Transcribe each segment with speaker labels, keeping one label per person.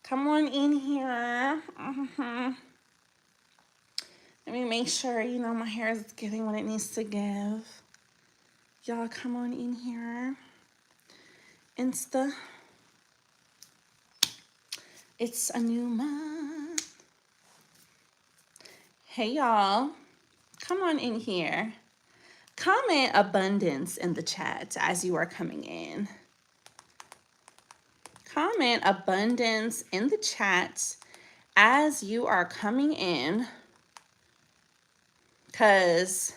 Speaker 1: Come on in here. Let me make sure, my hair is getting what it needs to give. Y'all come on in here. It's a new month. Hey, y'all. Come on in here. Comment abundance in the chat as you are coming in. Comment abundance in the chat as you are coming in, because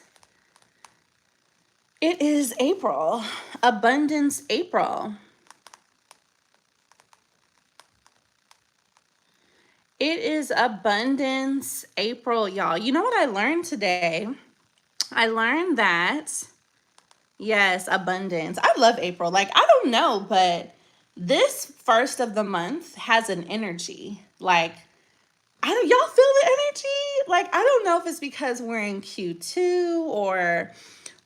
Speaker 1: it is April, Abundance April. It is Abundance April, y'all. You know what I learned today? I learned that, yes, abundance. I love April. Like, I don't know, but this first of the month has an energy. Like, y'all feel the energy? Like, I don't know if it's because we're in Q2 or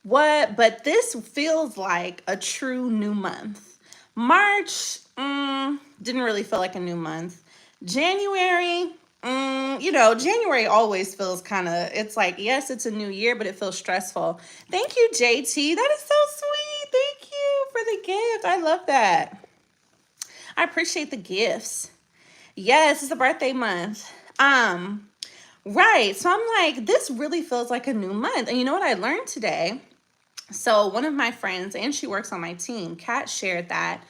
Speaker 1: what, but this feels like a true new month. March, didn't really feel like a new month. January, January always feels kind of, it's like, yes, it's a new year, but it feels stressful. Thank you, JT. That is so sweet. Thank you for the gift. I love that. I appreciate the gifts. Yes, it's a birthday month. Right. So I'm like, this really feels like a new month. And you know what I learned today? So one of my friends, and she works on my team, Kat, shared that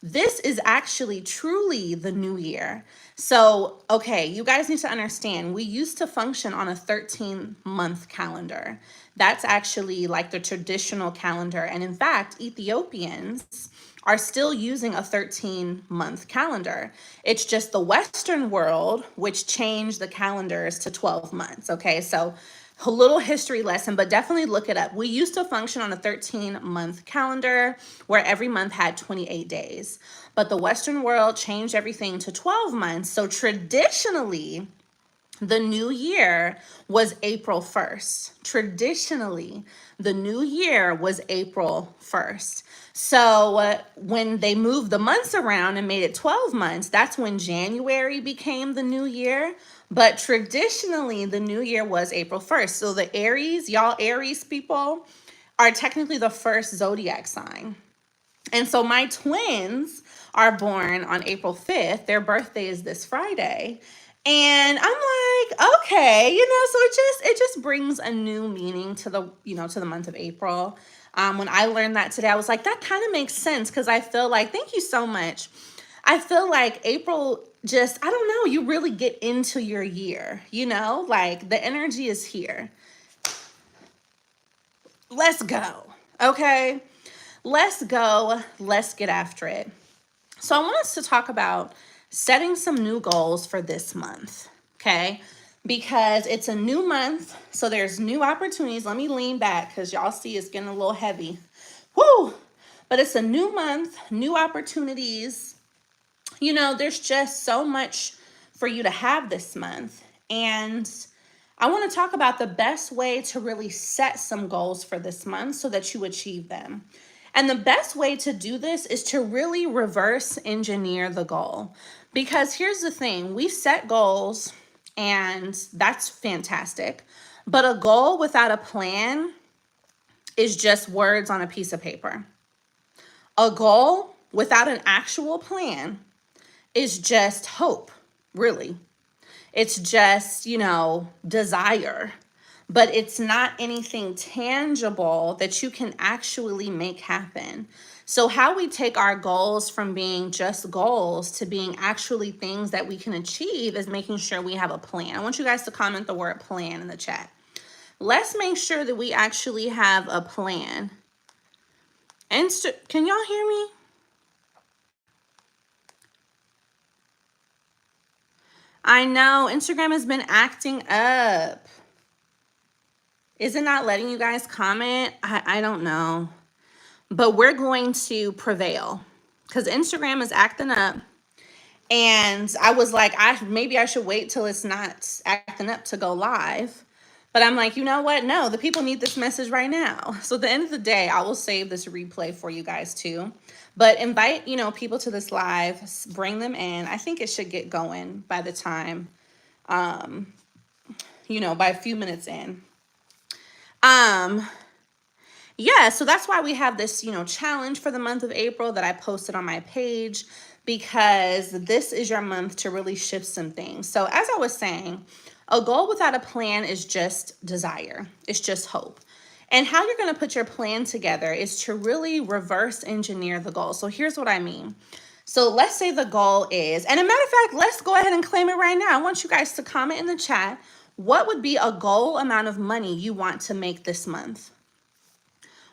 Speaker 1: this is actually truly the new year. So, okay, you guys need to understand, we used to function on a 13-month calendar. That's actually like the traditional calendar. And in fact, Ethiopians are still using a 13-month calendar. It's just the Western world, which changed the calendars to 12 months. Okay, so a little history lesson, but definitely look it up. We used to function on a 13-month calendar where every month had 28 days. But the Western world changed everything to 12 months. So traditionally, the new year was April 1st. Traditionally, the new year was April 1st. So when they moved the months around and made it 12 months, that's when January became the new year. But traditionally, the new year was April 1st. So the Aries, y'all Aries people, are technically the first zodiac sign. And so my twins are born on April 5th. Their birthday is this Friday. And I'm like, okay, so it just brings a new meaning to the month of April. When I learned that today, I was like, that kind of makes sense, because I feel like, thank you so much. I feel like April just, I don't know, you really get into your year, like the energy is here. Let's go. Okay. Let's go. Let's get after it. So I want us to talk about setting some new goals for this month. Okay. Because it's a new month. So there's new opportunities. Let me lean back because y'all see it's getting a little heavy. Woo! But it's a new month, new opportunities. There's just so much for you to have this month. And I want to talk about the best way to really set some goals for this month so that you achieve them. And the best way to do this is to really reverse engineer the goal. Because here's the thing, we set goals and that's fantastic. But a goal without a plan is just words on a piece of paper. A goal without an actual plan is just hope, really. It's just, desire, but it's not anything tangible that you can actually make happen. So how we take our goals from being just goals to being actually things that we can achieve is making sure we have a plan. I want you guys to comment the word plan in the chat. Let's make sure that we actually have a plan. Can y'all hear me? I know Instagram has been acting up. Is it not letting you guys comment? I don't know. But we're going to prevail because Instagram is acting up. And I was like, maybe I should wait till it's not acting up to go live. But I'm like, you know what? No, the people need this message right now. So at the end of the day, I will save this replay for you guys too. But invite, people to this live, bring them in. I think it should get going by the time, by a few minutes in. Yeah, so that's why we have this, challenge for the month of April that I posted on my page, because this is your month to really shift some things. So as I was saying, a goal without a plan is just desire. It's just hope. And how you're going to put your plan together is to really reverse engineer the goal. So here's what I mean. So let's say the goal is, and a matter of fact, let's go ahead and claim it right now. I want you guys to comment in the chat, what would be a goal amount of money you want to make this month?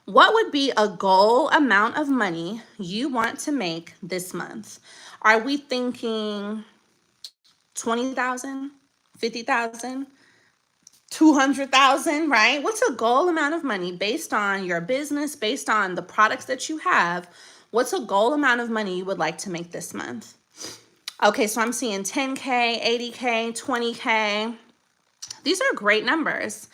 Speaker 1: What would be a goal amount of money you want to make this month? Are we thinking 20,000, 50,000, 200,000, right? What's a goal amount of money based on your business, based on the products that you have? What's a goal amount of money you would like to make this month? Okay, so I'm seeing 10K, 80K, 20K. These are great numbers.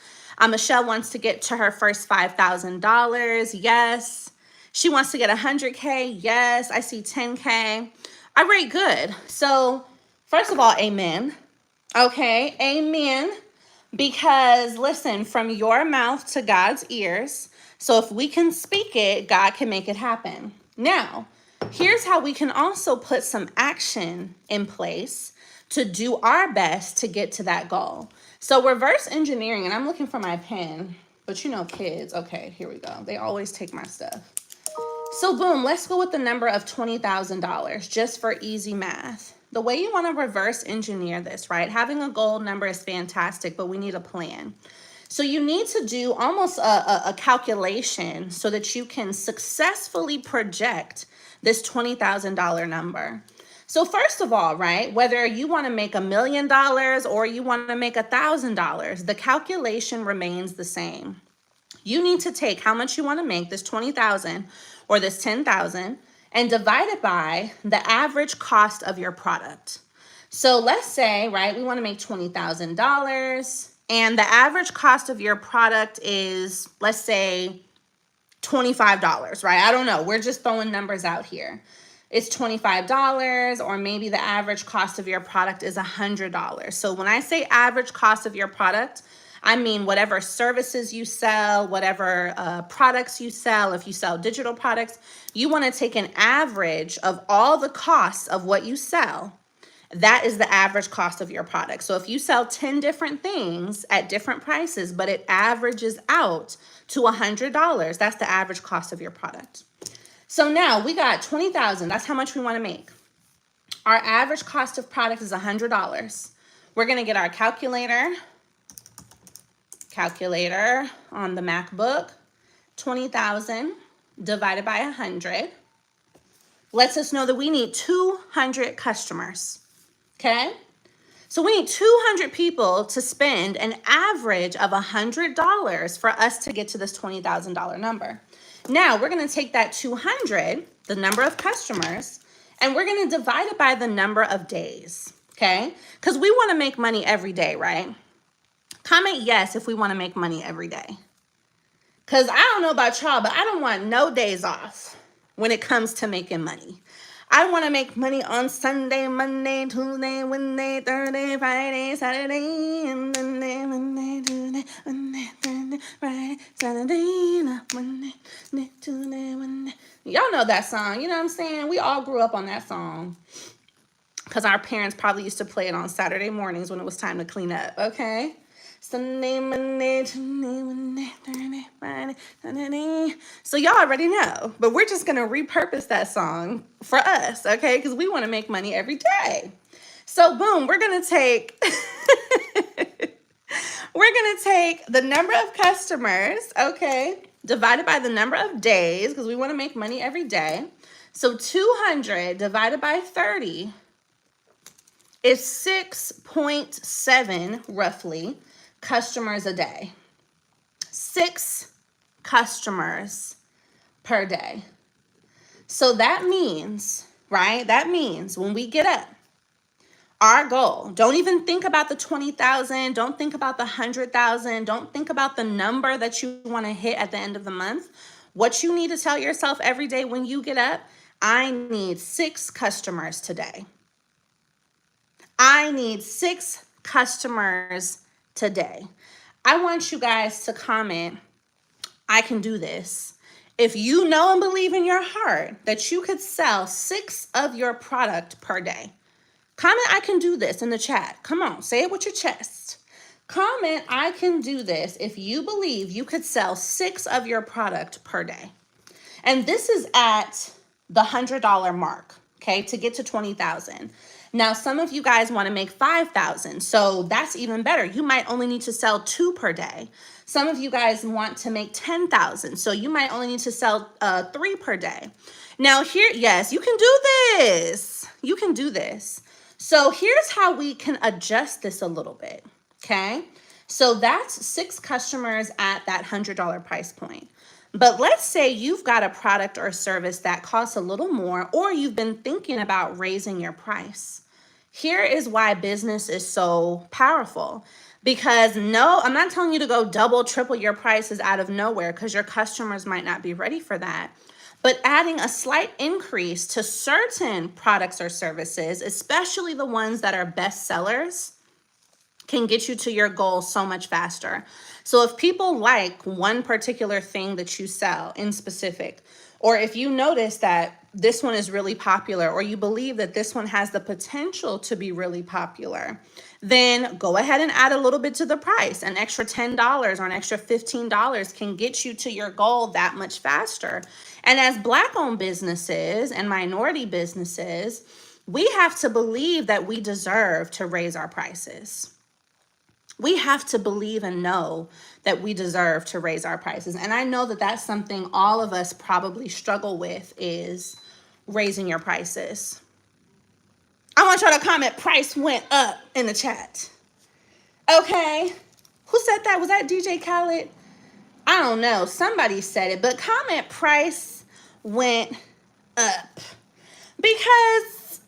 Speaker 1: Michelle wants to get to her first $5,000. Yes. She wants to get 100K. Yes. I see 10K. All right, good. So first of all, amen. Okay, amen. Because listen, from your mouth to God's ears. So if we can speak it, God can make it happen. Now, here's how we can also put some action in place to do our best to get to that goal. So reverse engineering, and I'm looking for my pen, but kids, okay, here we go. They always take my stuff. So boom, let's go with the number of $20,000 just for easy math. The way you want to reverse engineer this, right? Having a goal number is fantastic, but we need a plan. So you need to do almost a calculation so that you can successfully project this $20,000 number. So first of all, right, whether you want to make $1 million or you want to make $1,000, the calculation remains the same. You need to take how much you want to make, this 20,000 or this 10,000, and divide it by the average cost of your product. So let's say, right, we want to make $20,000 and the average cost of your product is, let's say, $25, right? I don't know. We're just throwing numbers out here. It's $25, or maybe the average cost of your product is $100. So when I say average cost of your product, I mean whatever services you sell, whatever products you sell. If you sell digital products, you want to take an average of all the costs of what you sell. That is the average cost of your product. So if you sell 10 different things at different prices, but it averages out to $100, that's the average cost of your product. So now we got 20,000. That's how much we want to make. Our average cost of product is $100. We're going to get our calculator on the MacBook. 20,000 divided by 100 lets us know that we need 200 customers. Okay? So we need 200 people to spend an average of $100 for us to get to this $20,000 number. Now we're going to take that 200, the number of customers, and we're going to divide it by the number of days. Okay? Because we want to make money every day, right? Comment yes if we want to make money every day. Because I don't know about y'all, but I don't want no days off when it comes to making money. I want to make money on Sunday, Monday, Tuesday, Wednesday, Thursday, Friday, Saturday, and Monday, Monday, Tuesday, Wednesday, Thursday, Friday, Saturday, Monday, Tuesday, Wednesday. Y'all know that song, you know what I'm saying? We all grew up on that song because our parents probably used to play it on Saturday mornings when it was time to clean up, okay? Sunday, Monday, Tuesday, Wednesday, Thursday, Friday, Saturday. So y'all already know, but we're just going to repurpose that song for us, okay? Because we want to make money every day. So boom, we're going to take the number of customers, okay, divided by the number of days, because we want to make money every day. So 200 divided by 30 is 6.7 roughly customers a day. 6 customers per day. So that means, right? That means when we get up Our goal, don't even think about the 20,000, don't think about the 100,000, don't think about the number that you want to hit at the end of the month. What you need to tell yourself every day when you get up, I need 6 customers today. I need 6 customers today. I want you guys to comment, I can do this. If you know and believe in your heart that you could sell 6 of your product per day, comment, I can do this in the chat. Come on, say it with your chest. Comment, I can do this if you believe you could sell 6 of your product per day. And this is at the $100 mark, okay, to get to 20,000. Now, some of you guys want to make 5,000, so that's even better. You might only need to sell 2 per day. Some of you guys want to make 10,000, so you might only need to sell 3 per day. Now here, yes, you can do this. You can do this. So here's how we can adjust this a little bit, okay? So that's 6 customers at that $100 price point. But let's say you've got a product or service that costs a little more, or you've been thinking about raising your price. Here is why business is so powerful. Because no, I'm not telling you to go double, triple your prices out of nowhere, because your customers might not be ready for that. But adding a slight increase to certain products or services, especially the ones that are best sellers, can get you to your goal so much faster. So if people like one particular thing that you sell in specific, or if you notice that this one is really popular, or you believe that this one has the potential to be really popular, then go ahead and add a little bit to the price. An extra $10 or an extra $15 can get you to your goal that much faster. And as Black-owned businesses and minority businesses, we have to believe that we deserve to raise our prices. We have to believe and know that we deserve to raise our prices. And I know that that's something all of us probably struggle with, is raising your prices. I want y'all to comment, price went up, in the chat. Okay. Who said that? Was that DJ Khaled? I don't know. Somebody said it, but comment, price went up. Because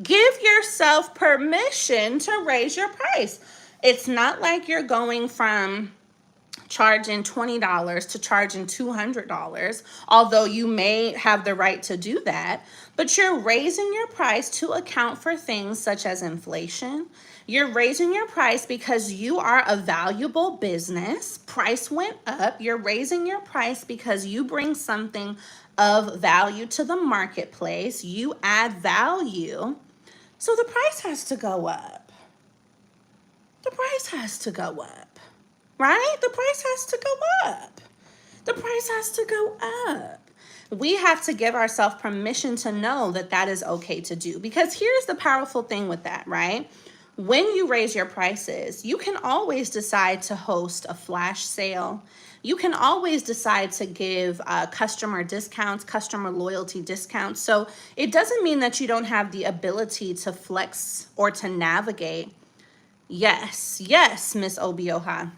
Speaker 1: give yourself permission to raise your price. It's not like you're going from charging $20 to charging $200, although you may have the right to do that, but you're raising your price to account for things such as inflation. You're raising your price because you are a valuable business. Price went up. You're raising your price because you bring something of value to the marketplace. You add value. So the price has to go up. The price has to go up, right? The price has to go up. The price has to go up. We have to give ourselves permission to know that that is okay to do. Because here's the powerful thing with that, right? When you raise your prices, you can always decide to host a flash sale. You can always decide to give customer discounts, customer loyalty discounts. So it doesn't mean that you don't have the ability to flex or to navigate. Yes, Miss Obioha.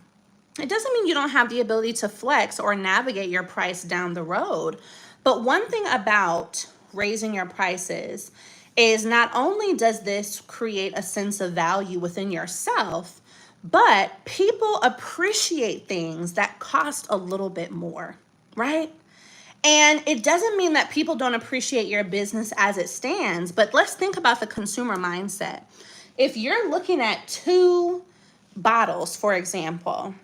Speaker 1: It doesn't mean you don't have the ability to flex or navigate your price down the road. But one thing about raising your prices is not only does this create a sense of value within yourself, but people appreciate things that cost a little bit more, right? And it doesn't mean that people don't appreciate your business as it stands, but let's think about the consumer mindset. If you're looking at 2 bottles, for example,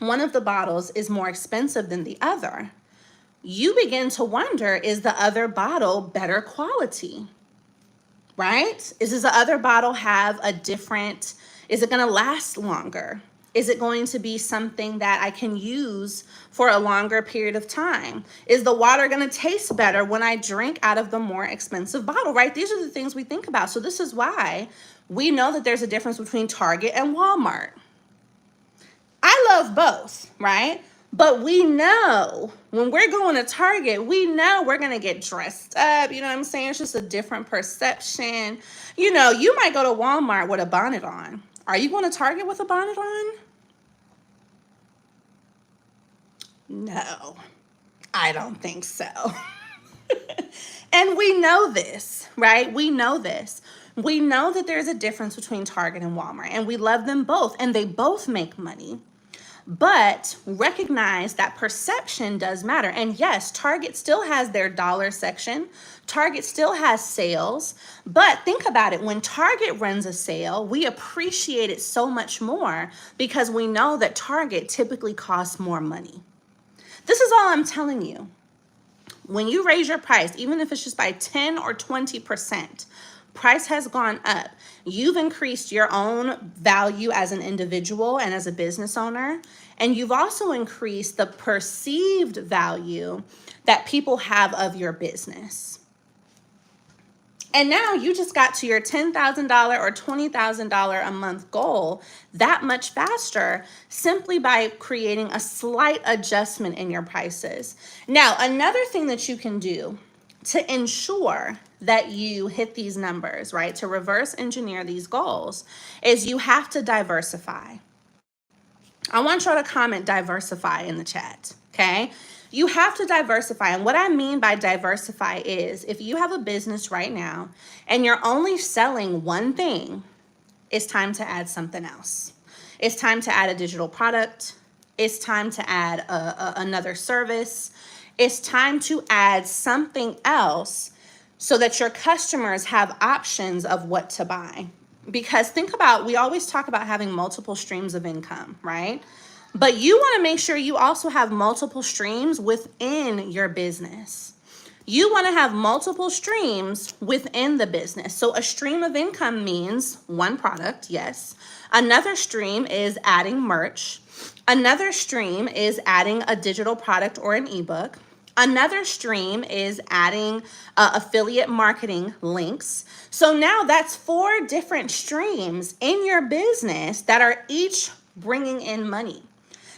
Speaker 1: one of the bottles is more expensive than the other, you begin to wonder, is the other bottle better quality, right? Does the other bottle have a different, is it going to last longer? Is it going to be something that I can use for a longer period of time? Is the water going to taste better when I drink out of the more expensive bottle, right? These are the things we think about. So this is why we know that there's a difference between Target and Walmart. I love both, right? But we know when we're going to Target, we know we're going to get dressed up. You know what I'm saying? It's just a different perception. You know, you might go to Walmart with a bonnet on. Are you going to Target with a bonnet on? No, I don't think so. And we know this, right? We know this. We know that there's a difference between Target and Walmart, and we love them both, and they both make money. But recognize that perception does matter. And yes, Target still has their dollar section. Target still has sales. But think about it. When Target runs a sale, we appreciate it so much more because we know that Target typically costs more money. This is all I'm telling you. When you raise your price, even if it's just by 10 or 20%, price has gone up. You've increased your own value as an individual and as a business owner. And you've also increased the perceived value that people have of your business. And now you just got to your $10,000 or $20,000 a month goal that much faster simply by creating a slight adjustment in your prices. Now, another thing that you can do to ensure that you hit these numbers, right, to reverse engineer these goals, is you have to diversify. I want y'all to comment diversify in the chat, okay? You have to diversify. And what I mean by diversify is if you have a business right now and you're only selling one thing, it's time to add something else. It's time to add a digital product. It's time to add another service. It's time to add something else so that your customers have options of what to buy. Because think about, we always talk about having multiple streams of income, right? But you want to make sure you also have multiple streams within your business. You want to have multiple streams within the business. So a stream of income means one product, yes. Another stream is adding merch. Another stream is adding a digital product or an ebook. Another stream is adding affiliate marketing links. So now that's 4 different streams in your business that are each bringing in money.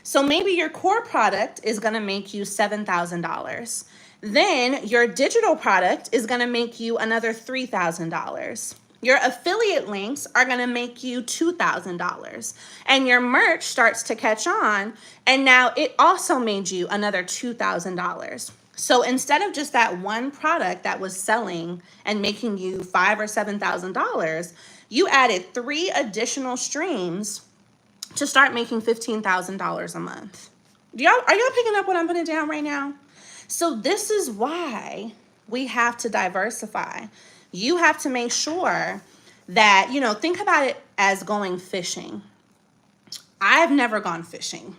Speaker 1: So maybe your core product is going to make you $7,000. Then your digital product is going to make you another $3,000. Your affiliate links are going to make you $2,000. And your merch starts to catch on. And now it also made you another $2,000. So instead of just that one product that was selling and making you $5,000 or $7,000, you added 3 additional streams to start making $15,000 a month. Are y'all picking up what I'm putting down right now? So this is why we have to diversify. You have to make sure that, think about it as going fishing. I've never gone fishing,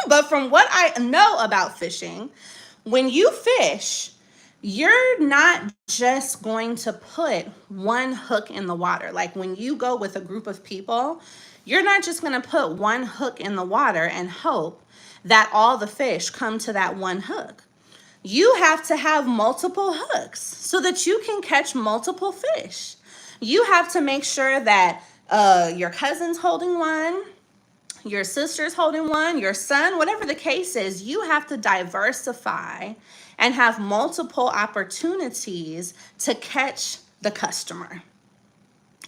Speaker 1: but from what I know about fishing, when you fish, you're not just going to put one hook in the water. Like when you go with a group of people, you're not just going to put one hook in the water and hope that all the fish come to that one hook. You have to have multiple hooks so that you can catch multiple fish. You have to make sure that your cousin's holding one, your sister's holding one, your son, whatever the case is, you have to diversify and have multiple opportunities to catch the customer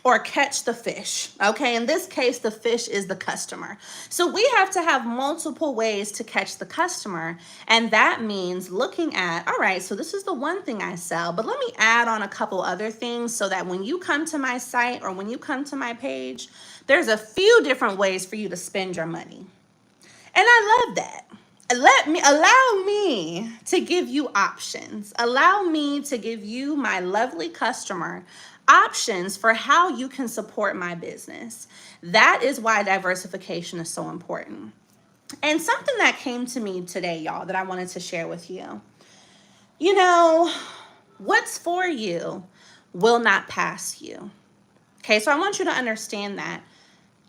Speaker 1: or catch the fish. Okay, in this case, the fish is the customer. So we have to have multiple ways to catch the customer. And that means looking at, all right, so this is the one thing I sell, but let me add on a couple other things so that when you come to my site or when you come to my page, there's a few different ways for you to spend your money. And I love that. Allow me to give you options. Allow me to give you, my lovely customer, options for how you can support my business. That is why diversification is so important. And something that came to me today, y'all, that I wanted to share with you. What's for you will not pass you. Okay, so I want you to understand that.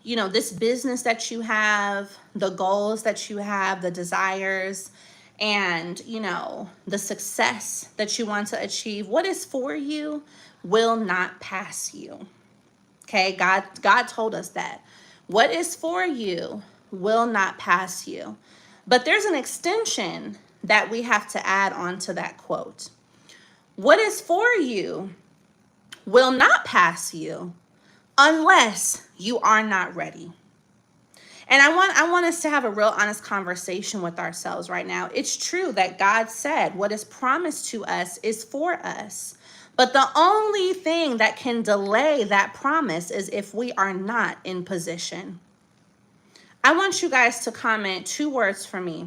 Speaker 1: This business that you have, the goals that you have, the desires, and, the success that you want to achieve, what is for you will not pass you. Okay, God told us that. What is for you will not pass you. But there's an extension that we have to add on to that quote. What is for you will not pass you unless you are not ready. And I want us to have a real honest conversation with ourselves right now. It's true that God said what is promised to us is for us. But the only thing that can delay that promise is if we are not in position. I want you guys to comment 2 words for me.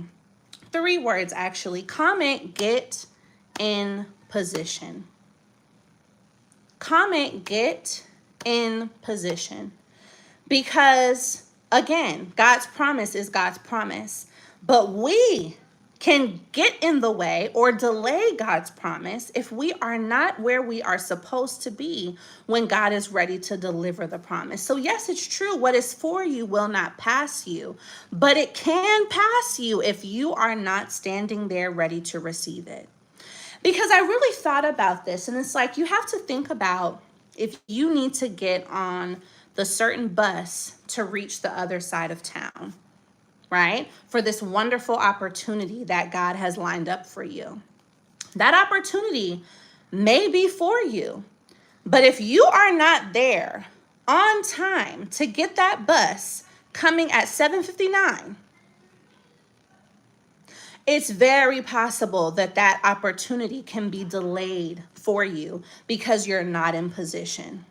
Speaker 1: 3 words, actually. Comment, get in position. Comment, get in position. Because, again, God's promise is God's promise. But we can get in the way or delay God's promise if we are not where we are supposed to be when God is ready to deliver the promise. So yes, it's true. What is for you will not pass you, but it can pass you if you are not standing there ready to receive it. Because I really thought about this, and it's like you have to think about if you need to get on the certain bus to reach the other side of town, right? For this wonderful opportunity that God has lined up for you. That opportunity may be for you, but if you are not there on time to get that bus coming at 7:59, it's very possible that that opportunity can be delayed for you because you're not in position.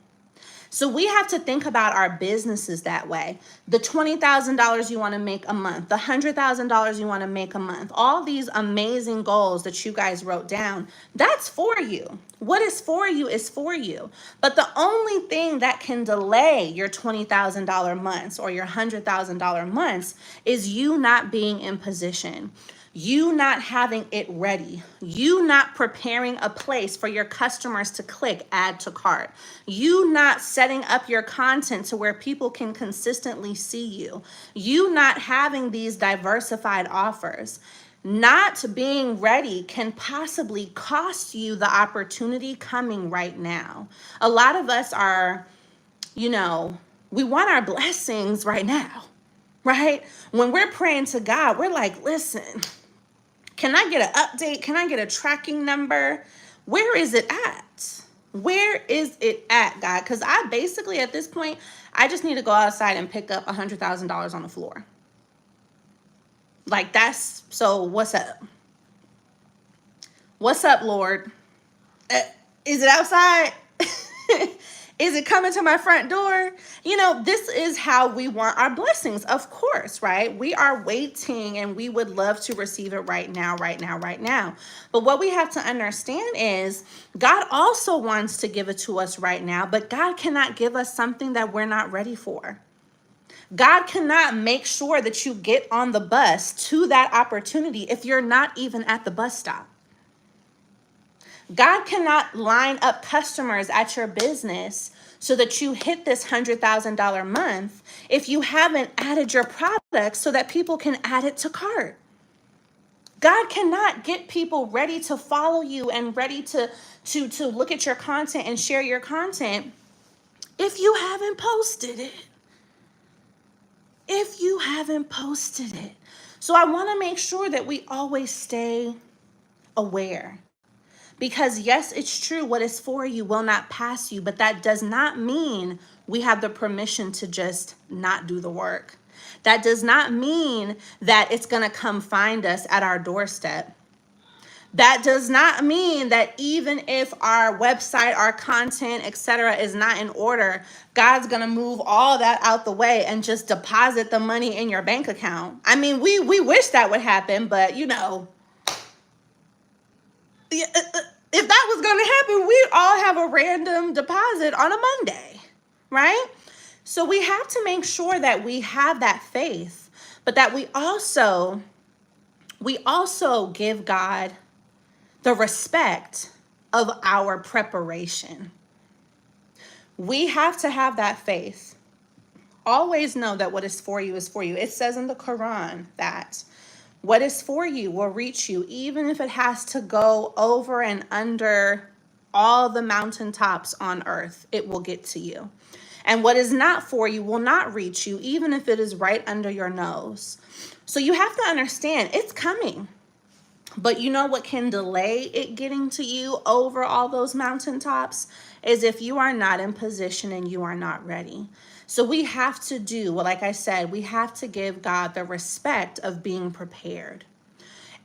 Speaker 1: So we have to think about our businesses that way. The $20,000 you want to make a month, the $100,000 you want to make a month, all these amazing goals that you guys wrote down, that's for you. What is for you is for you. But the only thing that can delay your $20,000 months or your $100,000 months is you not being in position. You not having it ready, you not preparing a place for your customers to click add to cart, you not setting up your content to where people can consistently see you, you not having these diversified offers. Not being ready can possibly cost you the opportunity coming right now. A lot of us are, we want our blessings right now, right? When we're praying to God, we're like, listen, can I get an update? Can I get a tracking number? Where is it at? Where is it at, God? Because I basically, at this point, I just need to go outside and pick up $100,000 on the floor. Like so what's up? What's up, Lord? Is it outside? Is it coming to my front door? This is how we want our blessings, of course, right? We are waiting and we would love to receive it right now, right now, right now. But what we have to understand is God also wants to give it to us right now, but God cannot give us something that we're not ready for. God cannot make sure that you get on the bus to that opportunity if you're not even at the bus stop. God cannot line up customers at your business so that you hit this $100,000 month if you haven't added your product so that people can add it to cart. God cannot get people ready to follow you and ready to look at your content and share your content if you haven't posted it. If you haven't posted it. So I want to make sure that we always stay aware. Because yes, it's true, what is for you will not pass you, but that does not mean we have the permission to just not do the work. That does not mean that it's going to come find us at our doorstep. That does not mean that even if our website, our content, etc. is not in order, God's going to move all that out the way and just deposit the money in your bank account. I mean, we wish that would happen, but if that was going to happen, we'd all have a random deposit on a Monday, right? So we have to make sure that we have that faith, but that we also give God the respect of our preparation. We have to have that faith. Always know that what is for you is for you. It says in the Quran that what is for you will reach you, even if it has to go over and under all the mountaintops on earth, it will get to you. And what is not for you will not reach you, even if it is right under your nose. So you have to understand it's coming. But you know what can delay it getting to you over all those mountaintops is if you are not in position and you are not ready. So we have to do, well, like I said, we have to give God the respect of being prepared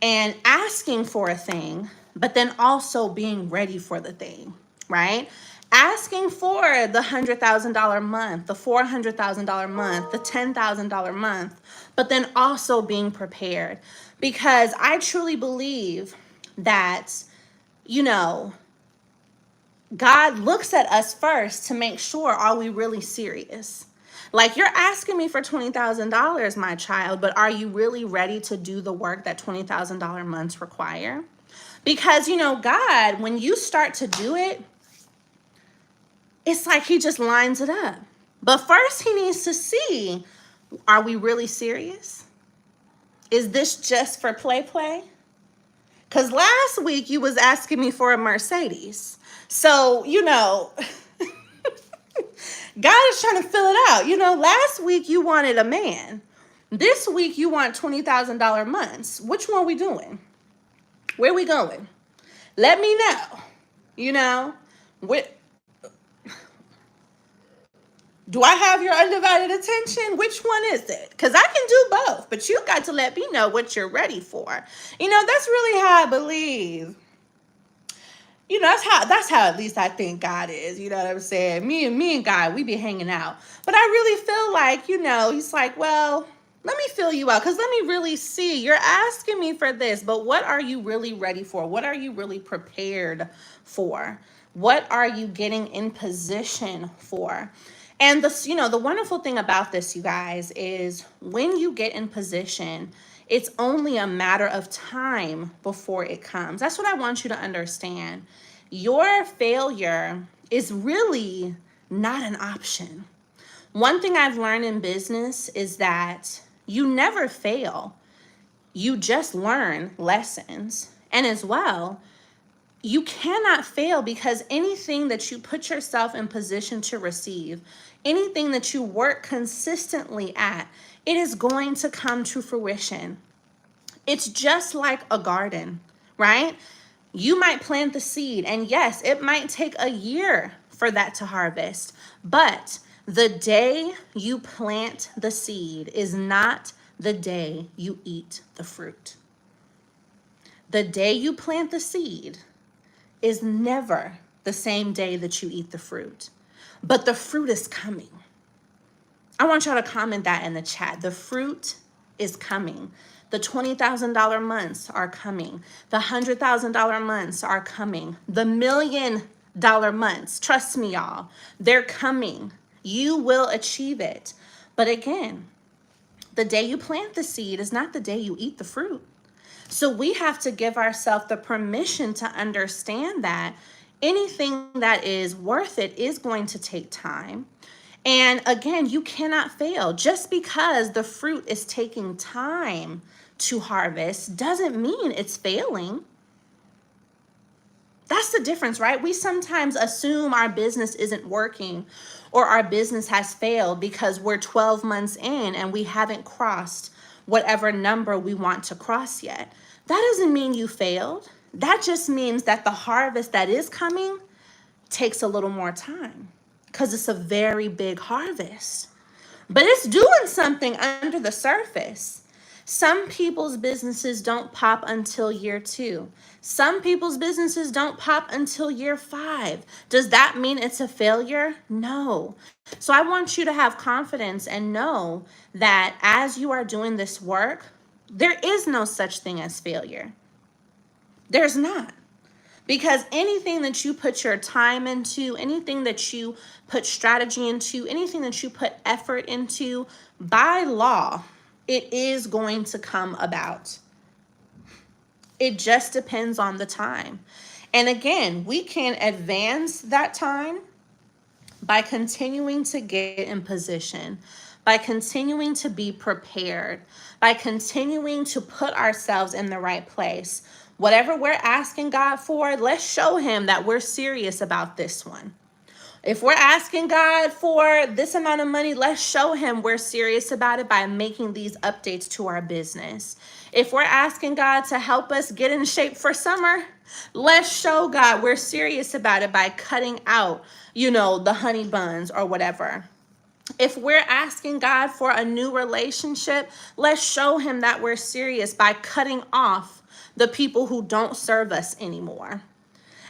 Speaker 1: and asking for a thing, but then also being ready for the thing. right? Asking for the $100,000 month, the $400,000 month, the $10,000 month, but then also being prepared. Because I truly believe that, you know, God looks at us first to make sure, are we really serious? Like, you're asking me for $20,000, my child, but are you really ready to do the work that $20,000 months require? Because, you know, God, when you start to do it, it's like he just lines it up. But first he needs to see, are we really serious? Is this just for play? Because last week you was asking me for a Mercedes. So, you know, God is trying to fill it out. You know, last week you wanted a man. This week you want $20,000 months. Which one we doing? Where we going? Let me know. You know, do I have your undivided attention? Which one is it? Because I can do both, but you got to let me know what you're ready for. You know, that's really how I believe. You know, that's how at least I think God is. You know what I'm saying? Me and God, we be hanging out. But I really feel like, you know, he's like, well, let me fill you out, because let me really see. You're asking me for this, but what are you really ready for? What are you really prepared for? What are you getting in position for? And this, you know, the wonderful thing about this, you guys, is when you get in position, it's only a matter of time before it comes. That's what I want you to understand. Your failure is really not an option. One thing I've learned in business is that you never fail. You just learn lessons. And as well, you cannot fail, because anything that you put yourself in position to receive, anything that you work consistently at, it is going to come to fruition. It's just like a garden, right? You might plant the seed, and yes, it might take a year for that to harvest, but the day you plant the seed is not the day you eat the fruit. The day you plant the seed is never the same day that you eat the fruit, but the fruit is coming. I want y'all to comment that in the chat. The fruit is coming. The $20,000 months are coming. The $100,000 months are coming. The $1 million months, trust me, y'all, they're coming. You will achieve it. But again, the day you plant the seed is not the day you eat the fruit. So we have to give ourselves the permission to understand that anything that is worth it is going to take time. And again, you cannot fail. Just because the fruit is taking time to harvest doesn't mean it's failing. That's the difference, right? We sometimes assume our business isn't working or our business has failed because we're 12 months in and we haven't crossed whatever number we want to cross yet. That doesn't mean you failed. That just means that the harvest that is coming takes a little more time, because it's a very big harvest. But it's doing something under the surface. Some people's businesses don't pop until year 2. Some people's businesses don't pop until year 5. Does that mean it's a failure? No. So I want you to have confidence and know that as you are doing this work, there is no such thing as failure. There's not. Because anything that you put your time into, anything that you put strategy into, anything that you put effort into, by law, it is going to come about. It just depends on the time. And again, we can advance that time by continuing to get in position, by continuing to be prepared, by continuing to put ourselves in the right place. Whatever we're asking God for, let's show him that we're serious about this one. If we're asking God for this amount of money, let's show him we're serious about it by making these updates to our business. If we're asking God to help us get in shape for summer, let's show God we're serious about it by cutting out, the honey buns or whatever. If we're asking God for a new relationship, let's show him that we're serious by cutting off the people who don't serve us anymore.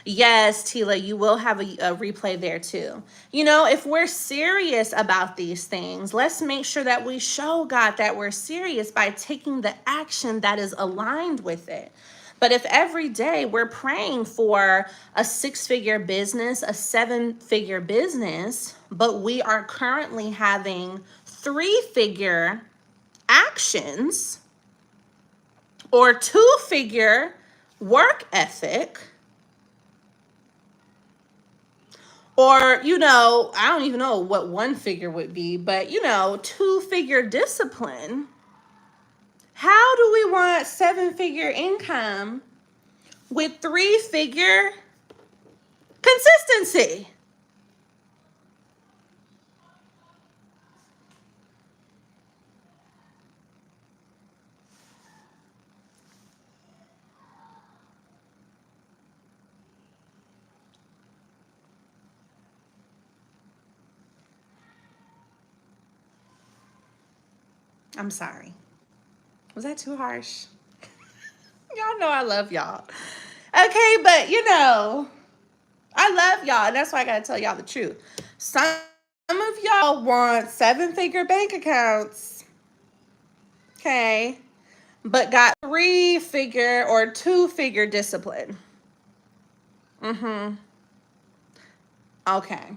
Speaker 1: Yes, Tila, you will have a replay there too. You know, if we're serious about these things, let's make sure that we show God that we're serious by taking the action that is aligned with it. But if every day we're praying for a 6-figure business, a 7-figure business, but we are currently having 3-figure actions or 2-figure work ethic, or, you know, I don't even know what 1-figure would be, but, you know, 2-figure discipline. How do we want 7-figure income with 3-figure consistency? I'm sorry. Was that too harsh? Y'all know I love y'all. Okay, but you know, I love y'all, and that's why I gotta tell y'all the truth. Some of y'all want 7-figure bank accounts, okay, but got 3-figure or 2-figure discipline. Okay.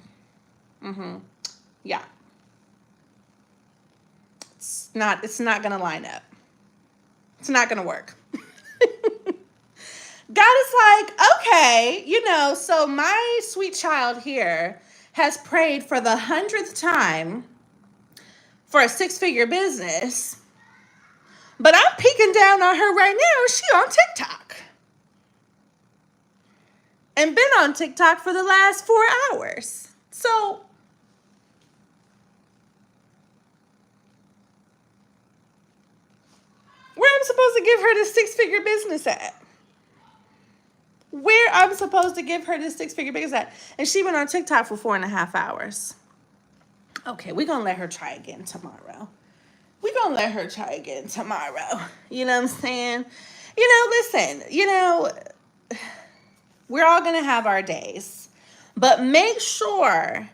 Speaker 1: Yeah. It's not gonna line up. It's not gonna work. God is like, okay, you know, so my sweet child here has prayed for the 100th time for a 6-figure business, but I'm peeking down on her right now. She on TikTok and been on TikTok for the last 4 hours. So where I'm supposed to give her this 6-figure business at? Where I'm supposed to give her this 6-figure business at? And she been on TikTok for 4.5 hours. Okay, we're gonna let her try again tomorrow. We're gonna let her try again tomorrow. You know what I'm saying? You know, listen, you know, we're all gonna have our days, but make sure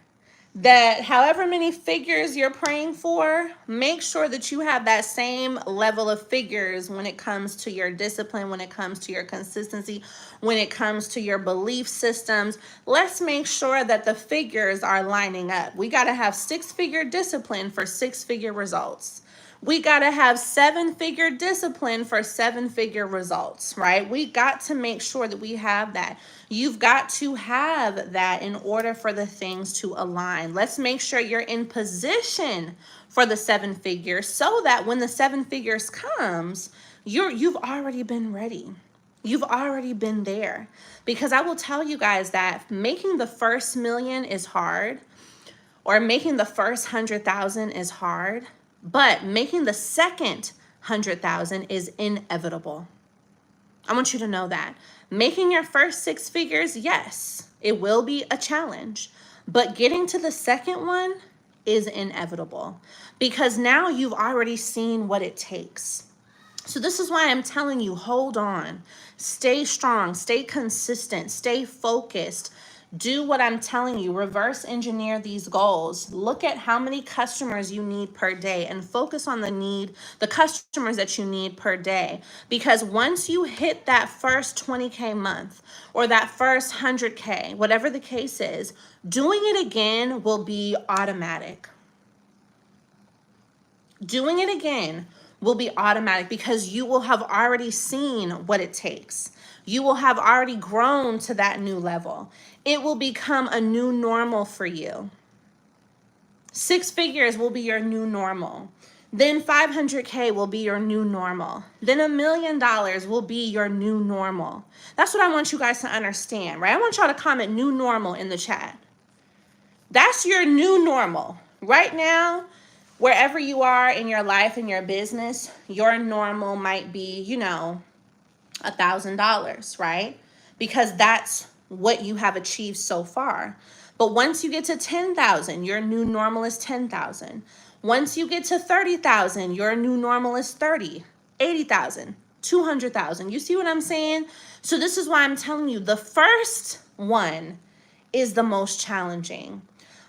Speaker 1: that however many figures you're praying for, make sure that you have that same level of figures when it comes to your discipline, when it comes to your consistency, when it comes to your belief systems. Let's make sure that the figures are lining up. We got to have 6-figure discipline for 6-figure results. We got to have 7-figure discipline for 7-figure results, right? We got to make sure that we have that. You've got to have that in order for the things to align. Let's make sure you're in position for the 7 figures so that when the 7 figures comes, you've already been ready. You've already been there. Because I will tell you guys that making the first million is hard, or making the first 100,000 is hard. But making the second 100,000 is inevitable. I want you to know that. Making your first 6 figures, yes, it will be a challenge. But getting to the second one is inevitable because now you've already seen what it takes. So this is why I'm telling you, hold on, stay strong, stay consistent, stay focused. Do what I'm telling you, reverse engineer these goals. Look at how many customers you need per day and focus on the customers that you need per day. Because once you hit that first 20K month or that first 100K, whatever the case is, doing it again will be automatic. Doing it again will be automatic because you will have already seen what it takes. You will have already grown to that new level. It will become a new normal for you. 6 figures will be your new normal. Then 500K will be your new normal. Then $1 million will be your new normal. That's what I want you guys to understand, right? I want y'all to comment new normal in the chat. That's your new normal. Right now, wherever you are in your life and your business, your normal might be, you know, $1,000, right? Because that's what you have achieved so far. But once you get to 10,000, your new normal is 10,000. Once you get to 30,000, your new normal is 30, 80,000, 200,000. You see what I'm saying? So this is why I'm telling you, the first one is the most challenging.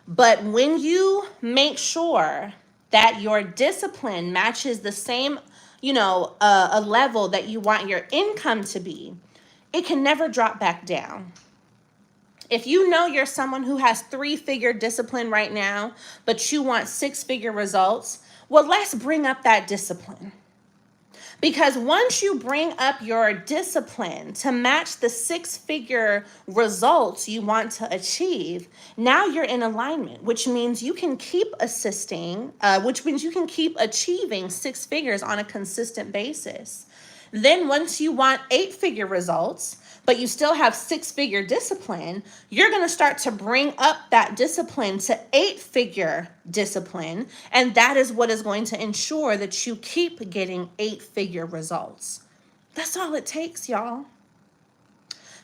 Speaker 1: But when you make sure that your discipline matches the same, a level that you want your income to be, it can never drop back down. If you know you're someone who has 3-figure discipline right now, but you want 6-figure results, well, let's bring up that discipline. Because once you bring up your discipline to match the 6-figure results you want to achieve, now you're in alignment, which means you can keep which means you can keep achieving 6 figures on a consistent basis. Then once you want 8-figure results, but you still have 6-figure discipline, you're going to start to bring up that discipline to 8-figure discipline. And that is what is going to ensure that you keep getting 8-figure results. That's all it takes, y'all.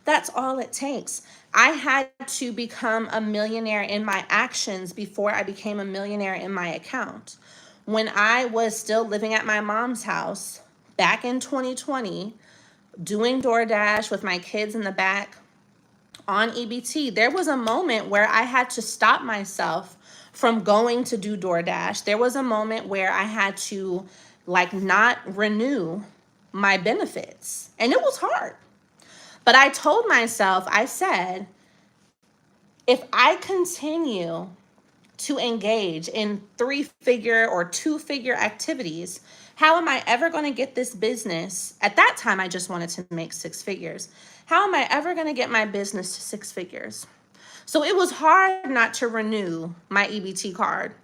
Speaker 1: That's all it takes. I had to become a millionaire in my actions before I became a millionaire in my account. When I was still living at my mom's house back in 2020, doing DoorDash with my kids in the back on EBT, there was a moment where I had to stop myself from going to do DoorDash. There was a moment where I had to not renew my benefits, and it was hard. But I told myself, I said, if I continue to engage in 3-figure or 2-figure activities, how am I ever going to get this business? At that time, I just wanted to make 6 figures. How am I ever going to get my business to 6 figures? So it was hard not to renew my EBT card.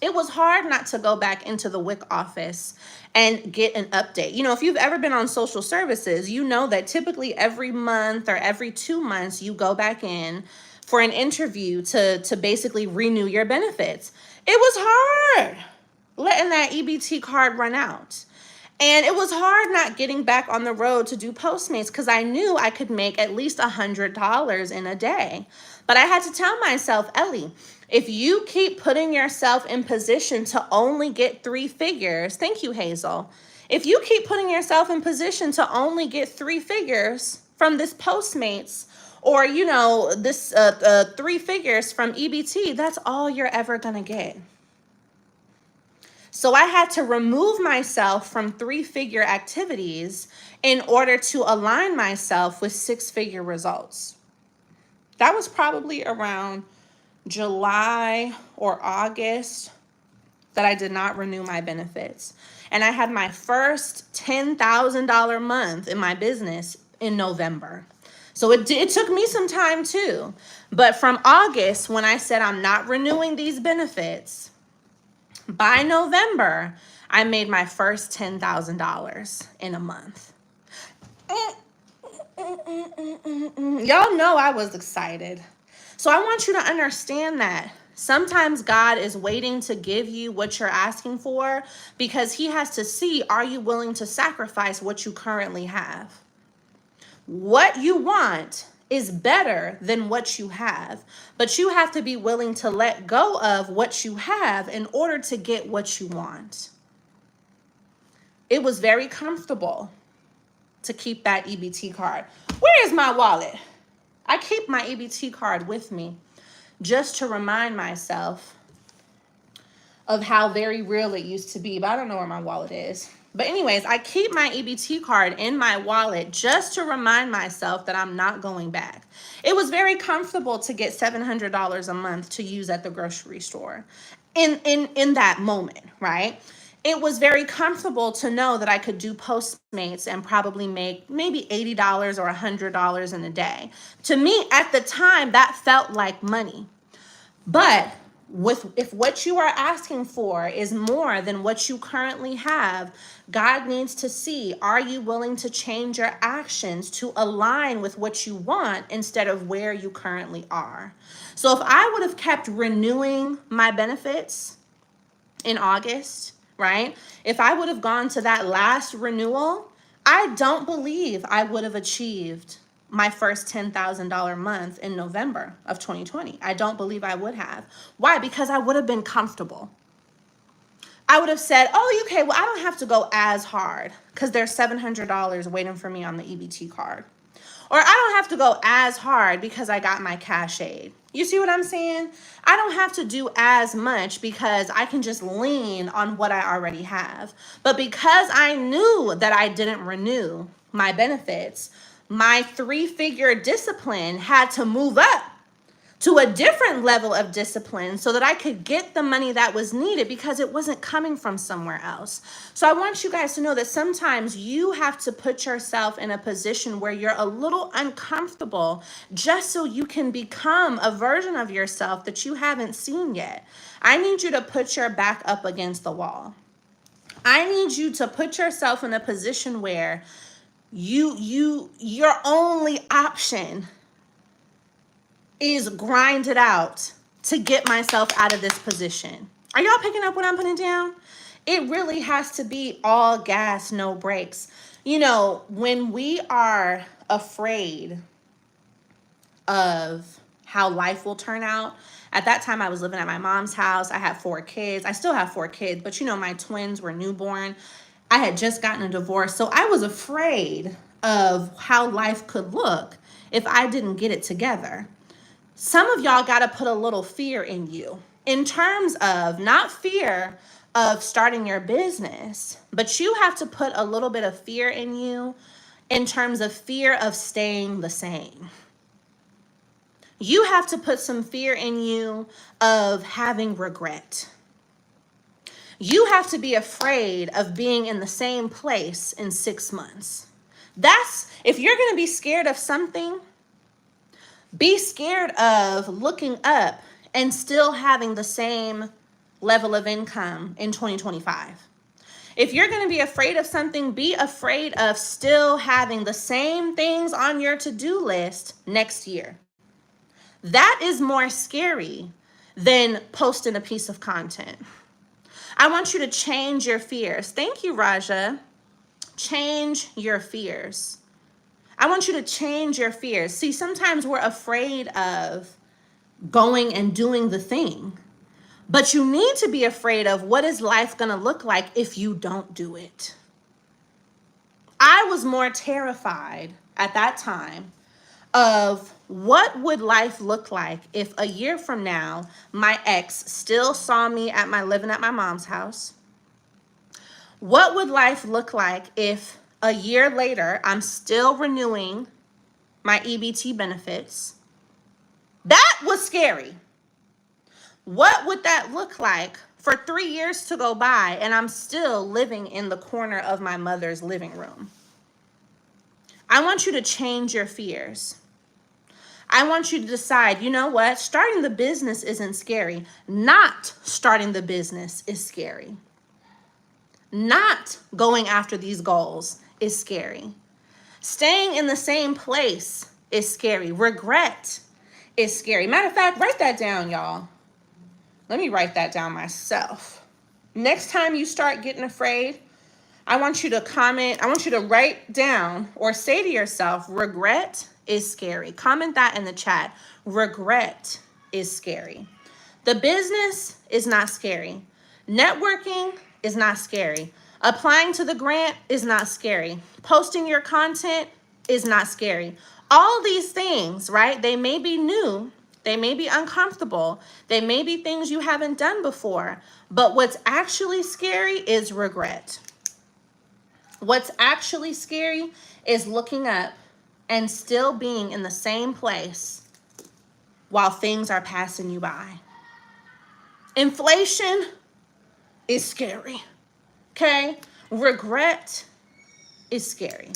Speaker 1: It was hard not to go back into the WIC office and get an update. If you've ever been on social services, you know that typically every month or every 2 months, you go back in for an interview to basically renew your benefits. It was hard letting that EBT card run out. And it was hard not getting back on the road to do Postmates because I knew I could make at least $100 in a day. But I had to tell myself, Ellie, if you keep putting yourself in position to only get 3 figures, thank you, Hazel. If you keep putting yourself in position to only get 3 figures from this Postmates, or, this 3 figures from EBT, that's all you're ever going to get. So I had to remove myself from 3-figure activities in order to align myself with 6-figure results. That was probably around July or August that I did not renew my benefits. And I had my first $10,000 month in my business in November. So it took me some time too. But from August, when I said I'm not renewing these benefits, by November, I made my first $10,000 in a month. Y'all know I was excited. So I want you to understand that sometimes God is waiting to give you what you're asking for because he has to see, are you willing to sacrifice what you currently have? What you want is better than what you have, but you have to be willing to let go of what you have in order to get what you want. It was very comfortable to keep that EBT card. Where is my wallet? I keep my EBT card with me just to remind myself of how very real it used to be, but I don't know where my wallet is. But anyways, I keep my EBT card in my wallet just to remind myself that I'm not going back. It was very comfortable to get $700 a month to use at the grocery store in that moment, right? It was very comfortable to know that I could do Postmates and probably make maybe $80 or $100 in a day. To me, at the time, that felt like money. But if what you are asking for is more than what you currently have, God needs to see, are you willing to change your actions to align with what you want instead of where you currently are? So if I would have kept renewing my benefits in August, right? If I would have gone to that last renewal, I don't believe I would have achieved my first $10,000 month in November of 2020. I don't believe I would have. Why? Because I would have been comfortable. I would have said, oh, okay, well, I don't have to go as hard because there's $700 waiting for me on the EBT card. Or I don't have to go as hard because I got my cash aid. You see what I'm saying? I don't have to do as much because I can just lean on what I already have. But because I knew that I didn't renew my benefits, my 3-figure discipline had to move up to a different level of discipline so that I could get the money that was needed because it wasn't coming from somewhere else. So I want you guys to know that sometimes you have to put yourself in a position where you're a little uncomfortable just so you can become a version of yourself that you haven't seen yet. I need you to put your back up against the wall. I need you to put yourself in a position where your only option is grind it out to get myself out of this position. Are y'all picking up what I'm putting down? It really has to be all gas, no brakes. You know, when we are afraid of how life will turn out, at that time I was living at my mom's house. I had 4 kids. I still have 4 kids, but you know, my twins were newborn. I had just gotten a divorce. So I was afraid of how life could look if I didn't get it together. Some of y'all got to put a little fear in you in terms of not fear of starting your business, but you have to put a little bit of fear in you in terms of fear of staying the same. You have to put some fear in you of having regret. You have to be afraid of being in the same place in 6 months. If you're going to be scared of something, be scared of looking up and still having the same level of income in 2025. If you're going to be afraid of something, be afraid of still having the same things on your to-do list next year. That is more scary than posting a piece of content. I want you to change your fears. Thank you, Raja. Change your fears. I want you to change your fears. See, sometimes we're afraid of going and doing the thing, but you need to be afraid of what is life going to look like if you don't do it. I was more terrified at that time of what would life look like if a year from now, my ex still saw me living at my mom's house. What would life look like if a year later, I'm still renewing my EBT benefits? That was scary. What would that look like for 3 years to go by and I'm still living in the corner of my mother's living room? I want you to change your fears. I want you to decide, you know what? Starting the business isn't scary. Not starting the business is scary. Not going after these goals is scary. Staying in the same place is scary. Regret is scary. Matter of fact, write that down, y'all. Let me write that down myself. Next time you start getting afraid, I want you to comment. I want you to write down or say to yourself, regret is scary. Comment that in the chat. Regret is scary. The business is not scary. Networking is not scary. Applying to the grant is not scary. Posting your content is not scary. All these things, right? They may be new. They may be uncomfortable. They may be things you haven't done before. But what's actually scary is regret. What's actually scary is looking up and still being in the same place while things are passing you by. Inflation is scary, okay? Regret is scary.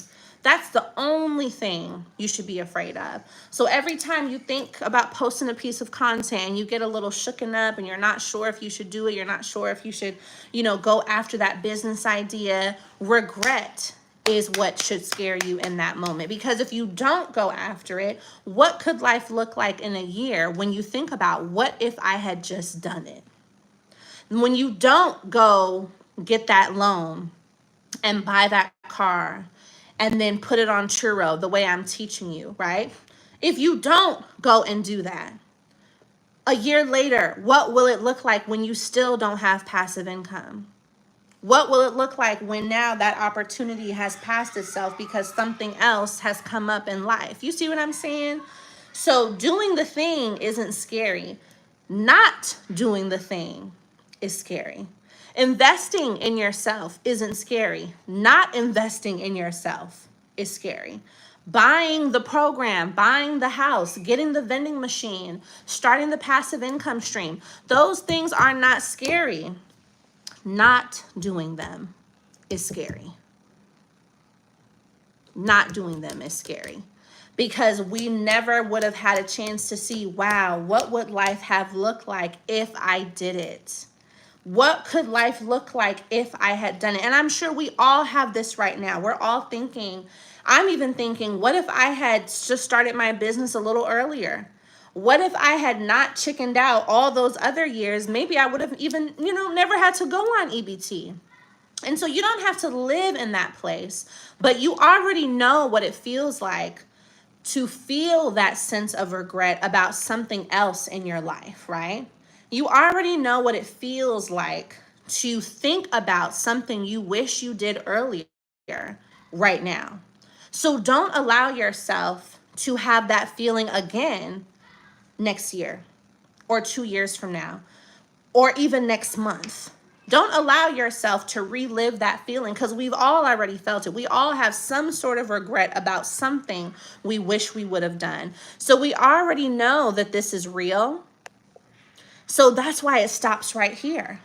Speaker 1: That's the only thing you should be afraid of. So every time you think about posting a piece of content and you get a little shooken up and you're not sure if you should do it, you're not sure if you should, go after that business idea, regret is what should scare you in that moment. Because if you don't go after it, what could life look like in a year when you think about what if I had just done it? When you don't go get that loan and buy that car and then put it on churro the way I'm teaching you, right? If you don't go and do that, a year later, what will it look like when you still don't have passive income? What will it look like when now that opportunity has passed itself because something else has come up in life? You see what I'm saying? So doing the thing isn't scary. Not doing the thing is scary. Investing in yourself isn't scary. Not investing in yourself is scary. Buying the program, buying the house, getting the vending machine, starting the passive income stream, those things are not scary. Not doing them is scary. Not doing them is scary because we never would have had a chance to see, wow, what would life have looked like if I did it? What could life look like if I had done it? And I'm sure we all have this right now. We're all thinking, I'm even thinking, what if I had just started my business a little earlier? What if I had not chickened out all those other years? Maybe I would have even, never had to go on EBT. And so you don't have to live in that place, but you already know what it feels like to feel that sense of regret about something else in your life, right? You already know what it feels like to think about something you wish you did earlier right now. So don't allow yourself to have that feeling again next year or 2 years from now or even next month. Don't allow yourself to relive that feeling because we've all already felt it. We all have some sort of regret about something we wish we would have done. So we already know that this is real. So that's why it stops right here.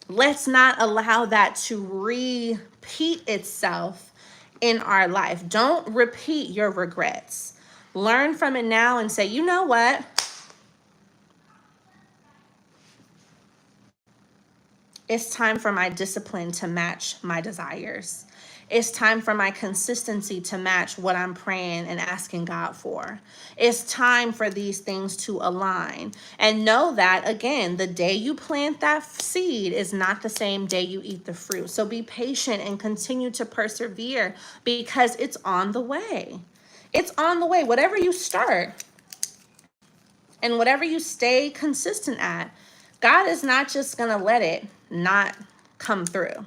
Speaker 1: Let's not allow that to repeat itself in our life. Don't repeat your regrets. Learn from it now and say, you know what? It's time for my discipline to match my desires. It's time for my consistency to match what I'm praying and asking God for. It's time for these things to align. And know that, again, the day you plant that seed is not the same day you eat the fruit. So be patient and continue to persevere because it's on the way. It's on the way. Whatever you start and whatever you stay consistent at, God is not just going to let it not come through.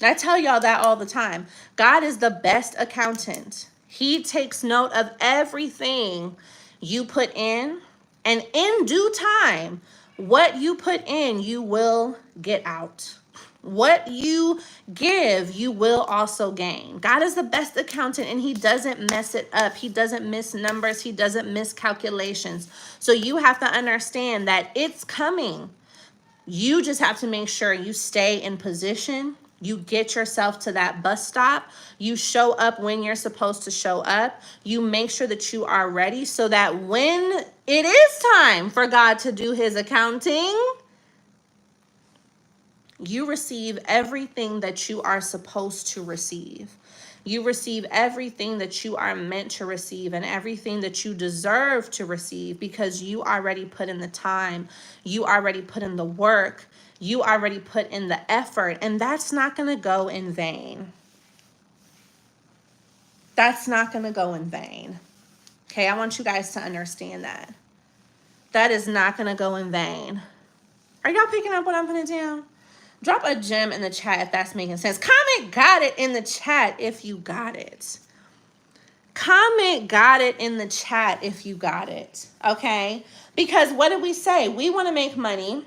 Speaker 1: I tell y'all that all the time. God is the best accountant. He takes note of everything you put in, and in due time, what you put in, you will get out. What you give, you will also gain. God is the best accountant and he doesn't mess it up. He doesn't miss numbers. He doesn't miss calculations. So you have to understand that it's coming. You just have to make sure you stay in position. You get yourself to that bus stop. You show up when you're supposed to show up. You make sure that you are ready so that when it is time for God to do his accounting, you receive everything that you are supposed to receive. You receive everything that you are meant to receive and everything that you deserve to receive because you already put in the time. You already put in the work. You already put in the effort. And that's not going to go in vain. That's not going to go in vain. Okay, I want you guys to understand that. That is not going to go in vain. Are y'all picking up what I'm putting down? Drop a gem in the chat if that's making sense. Comment got it in the chat if you got it. Comment got it in the chat if you got it. Okay? Because what did we say? We want to make money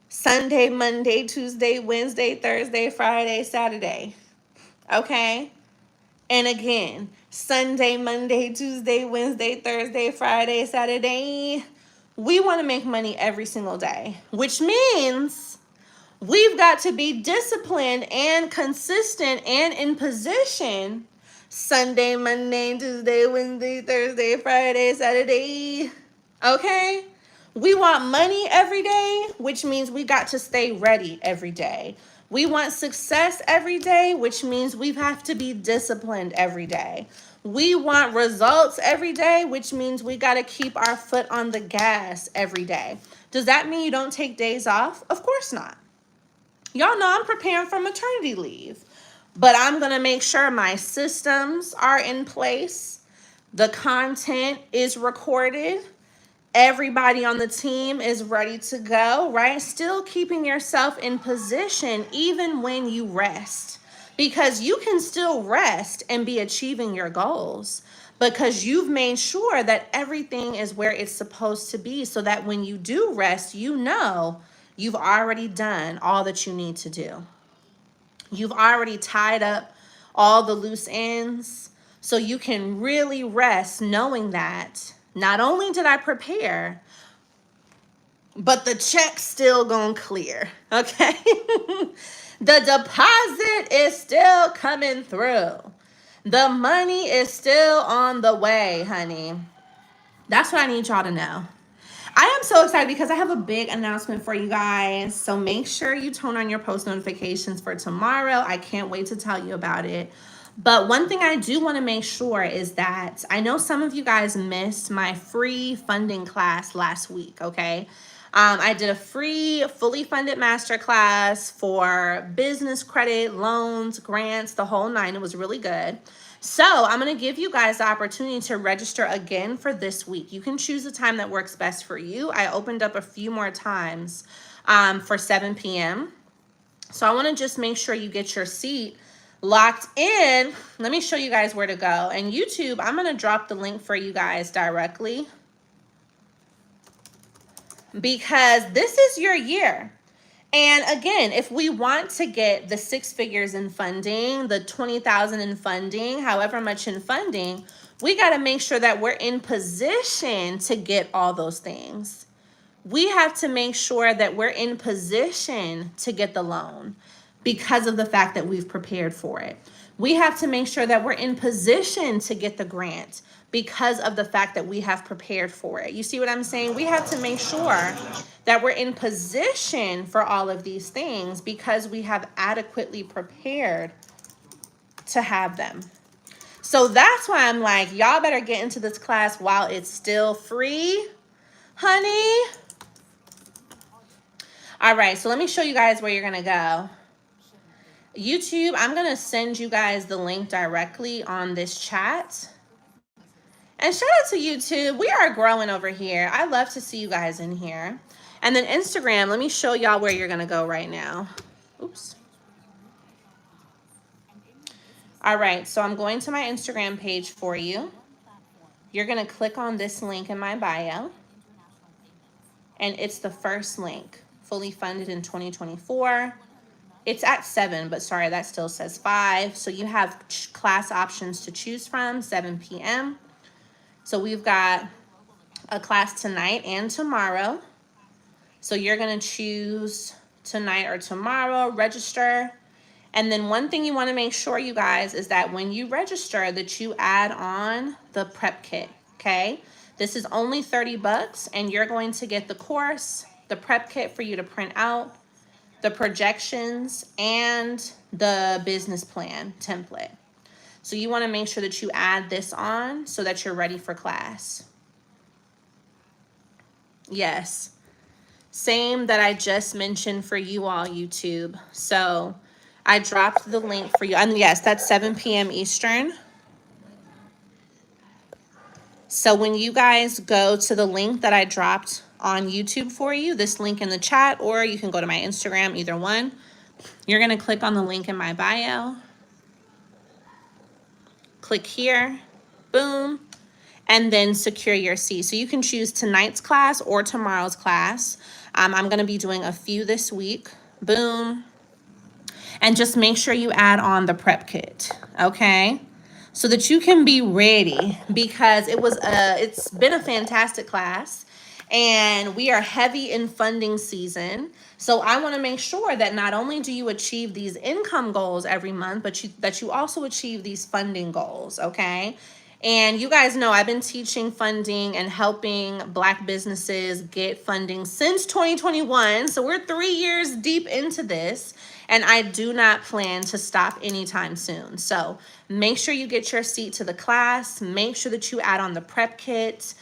Speaker 1: Sunday, Monday, Tuesday, Wednesday, Thursday, Friday, Saturday. Okay? And again, Sunday, Monday, Tuesday, Wednesday, Thursday, Friday, Saturday. We want to make money every single day, which means we've got to be disciplined and consistent and in position Sunday, Monday, Tuesday, Wednesday, Thursday, Friday, Saturday. Okay? We want money every day, which means we got to stay ready every day. We want success every day, which means we have to be disciplined every day. We want results every day, which means we got to keep our foot on the gas every day. Does that mean you don't take days off? Of course not. Y'all know I'm preparing for maternity leave, but I'm going to make sure my systems are in place. The content is recorded. Everybody on the team is ready to go, right? Still keeping yourself in position even when you rest, because you can still rest and be achieving your goals because you've made sure that everything is where it's supposed to be, so that when you do rest, you know you've already done all that you need to do. You've already tied up all the loose ends, so you can really rest knowing that not only did I prepare, but the check's still gonna clear, okay? The deposit is still coming through. The money is still on the way, honey. That's what I need y'all to know. I am so excited because I have a big announcement for you guys. So make sure you turn on your post notifications for tomorrow. I can't wait to tell you about it. But one thing I do want to make sure is that I know some of you guys missed my free funding class last week, okay? I did a free, fully funded masterclass for business credit, loans, grants, the whole nine. It was really good. So I'm going to give you guys the opportunity to register again for this week. You can choose the time that works best for you. I opened up a few more times for 7 p.m. So I want to just make sure you get your seat locked in. Let me show you guys where to go. And YouTube, I'm going to drop the link for you guys directly, because this is your year. And again, if we want to get the 6 figures in funding, the 20,000 in funding, however much in funding, we got to make sure that we're in position to get all those things. We have to make sure that we're in position to get the loan because of the fact that we've prepared for it. We have to make sure that we're in position to get the grant because of the fact that we have prepared for it. You see what I'm saying? We have to make sure that we're in position for all of these things because we have adequately prepared to have them. So that's why I'm like, y'all better get into this class while it's still free, honey. All right, so let me show you guys where you're gonna go. YouTube, I'm gonna send you guys the link directly on this chat. And shout out to YouTube. We are growing over here. I love to see you guys in here. And then Instagram, let me show y'all where you're gonna go right now. Oops. All right, so I'm going to my Instagram page for you. You're gonna click on this link in my bio. And it's the first link, fully funded in 2024. It's at 7, but sorry, that still says 5. So you have class options to choose from, 7 p.m. So we've got a class tonight and tomorrow. So you're gonna choose tonight or tomorrow, register. And then one thing you wanna make sure, you guys, is that when you register that you add on the prep kit, okay? This is only 30 bucks and you're going to get the course, the prep kit for you to print out, the projections, and the business plan template. So you want to make sure that you add this on so that you're ready for class. Yes. Same that I just mentioned for you all, YouTube. So I dropped the link for you. And yes, that's 7 p.m. Eastern. So when you guys go to the link that I dropped on YouTube for you, this link in the chat, or you can go to my Instagram, either one, you're going to click on the link in my bio. Click here, boom, and then secure your seat. So you can choose tonight's class or tomorrow's class. I'm going to be doing a few this week, boom. And just make sure you add on the prep kit, okay? So that you can be ready, because it's been a fantastic class. And we are heavy in funding season. So I want to make sure that not only do you achieve these income goals every month, but that you also achieve these funding goals, okay? And you guys know I've been teaching funding and helping Black businesses get funding since 2021. So we're 3 years deep into this, and I do not plan to stop anytime soon. So make sure you get your seat to the class. Make sure that you add on the prep kit.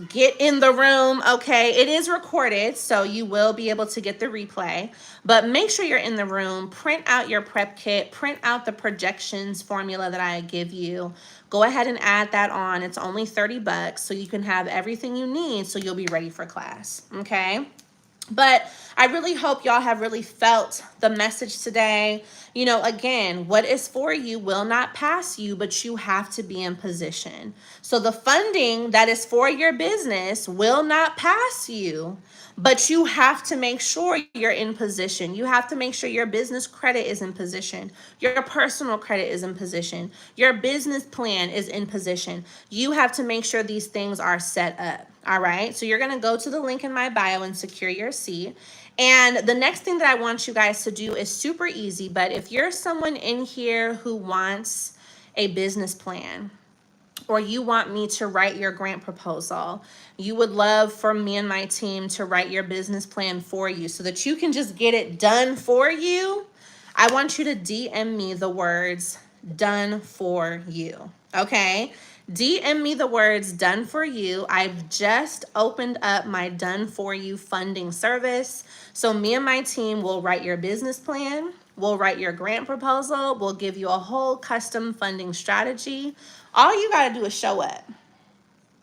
Speaker 1: get in the room, okay? It is recorded, so you will be able to get the replay, but make sure you're in the room. Print out your prep kit, print out the projections formula that I give you. Go ahead and add that on. It's only 30 bucks, so you can have everything you need so you'll be ready for class, okay? But I really hope y'all have really felt the message today. You know, again, what is for you will not pass you, but you have to be in position. So the funding that is for your business will not pass you, but you have to make sure you're in position. You have to make sure your business credit is in position. Your personal credit is in position. Your business plan is in position. You have to make sure these things are set up. All right. So you're going to go to the link in my bio and secure your seat. And the next thing that I want you guys to do is super easy. But if you're someone in here who wants a business plan, or you want me to write your grant proposal, you would love for me and my team to write your business plan for you so that you can just get it done for you, I want you to DM me the words "done for you." Okay? DM me the words "done for you." I've just opened up my "done for you" funding service. So me and my team will write your business plan. We'll write your grant proposal. We'll give you a whole custom funding strategy. All you got to do is show up.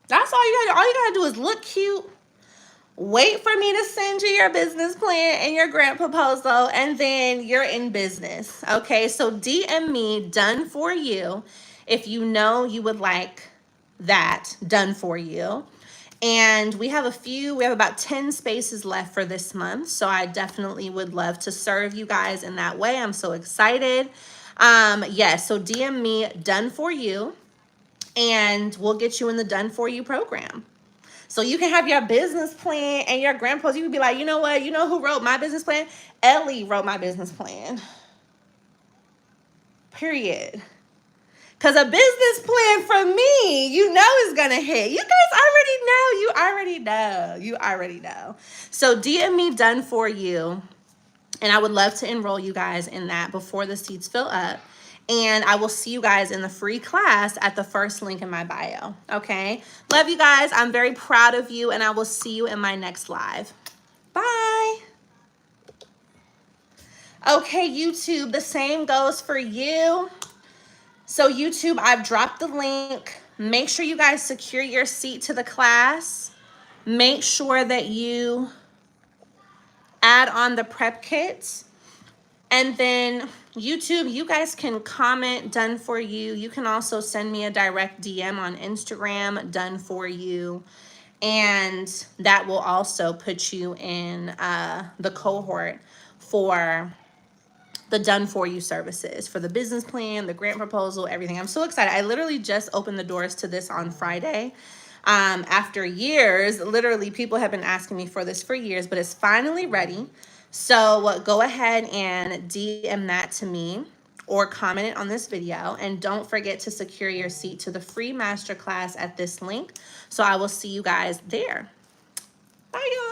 Speaker 1: That's all you got to do. All you got to do is look cute. Wait for me to send you your business plan and your grant proposal, and then you're in business. Okay, so DM me "done for you" if you know you would like that done for you. And we have about 10 spaces left for this month. So I definitely would love to serve you guys in that way. I'm so excited. Yes, so DM me "done for you" and we'll get you in the "done for you" program. So you can have your business plan and your grant proposal. You can be like, you know what? You know who wrote my business plan? Ellie wrote my business plan. Period. Because a business plan for me, you know, is going to hit. You guys already know. You already know. You already know. So DM me "done for you." And I would love to enroll you guys in that before the seats fill up. And I will see you guys in the free class at the first link in my bio. Okay? Love you guys. I'm very proud of you. And I will see you in my next live. Bye. Okay, YouTube, the same goes for you. So YouTube, I've dropped the link. Make sure you guys secure your seat to the class. Make sure that you add on the prep kits. And then YouTube, you guys can comment "done for you." You can also send me a direct DM on Instagram, "done for you." And that will also put you in the cohort for the "done for you" services, for the business plan, the grant proposal, everything. I'm so excited. I literally just opened the doors to this on Friday. After years, literally people have been asking me for this for years, but it's finally ready. So go ahead and DM that to me or comment it on this video. And don't forget to secure your seat to the free masterclass at this link. So I will see you guys there. Bye, y'all.